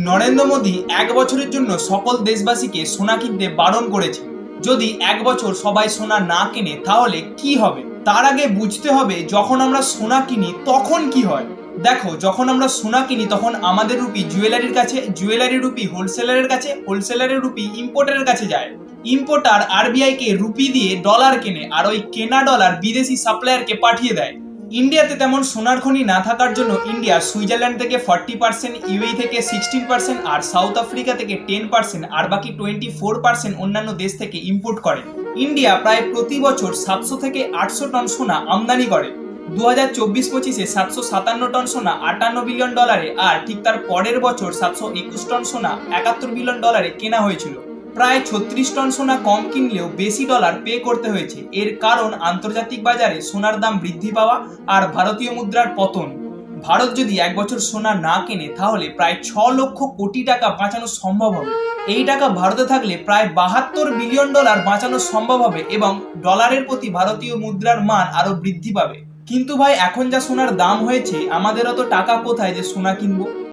নরেন্দ্র মোদী 1 বছরের জন্য সকল দেশবাসীকে সোনা কিনতে বারণ করেছে। যদি 1 বছর সবাই সোনা না কেনে তাহলে কি হবে? তার আগে বুঝতে হবে যখন আমরা সোনা কিনি তখন কি হয়। দেখো, যখন আমরা সোনা কিনি তখন আমাদের রুপি জুয়েলারির কাছে, জুয়েলারি রুপি হোলসেলারের কাছে, হোলসেলারের রুপি ইম্পোর্টারের কাছে যায়। ইম্পোর্টার আরবিআই কে রুপি দিয়ে ডলার কেনে, আর ওই কেনা ডলার বিদেশি সাপ্লায়ারকে পাঠিয়ে দেয়। ইন্ডিয়াতে তেমন সোনার খনি না থাকার জন্য ইন্ডিয়া সুইজারল্যান্ড থেকে 40%, ইউএই থেকে 16%, আর সাউথ আফ্রিকা থেকে 10%, আর বাকি 24% অন্যান্য দেশ থেকে ইম্পোর্ট করে। ইন্ডিয়া প্রায় প্রতি বছর 700 থেকে 800 টন সোনা আমদানি করে। 2024-25-এ 757 টন সোনা $58 বিলিয়ন, আর ঠিক তার পরের বছর 721 টন সোনা $71 বিলিয়ন কেনা হয়েছিল। প্রায় 36 টন সোনা কম কিনলেও বেশি ডলার পে করতে হয়েছে। এর কারণ আন্তর্জাতিক বাজারে সোনার দাম বৃদ্ধি পাওয়া আর ভারতীয় মুদ্রার পতন। ভারত যদি 1 বছর সোনা না কেনে তাহলে প্রায় 6 লক্ষ কোটি টাকা বাঁচানো সম্ভব হবে। এই টাকা ভারতে থাকলে প্রায় $72 বিলিয়ন বাঁচানো সম্ভব হবে এবং ডলারের প্রতি ভারতীয় মুদ্রার মান আরো বৃদ্ধি পাবে। কিন্তু ভাই, এখন যা সোনার দাম হয়েছে, আমাদের অত টাকা কোথায় যে সোনা কিনবো?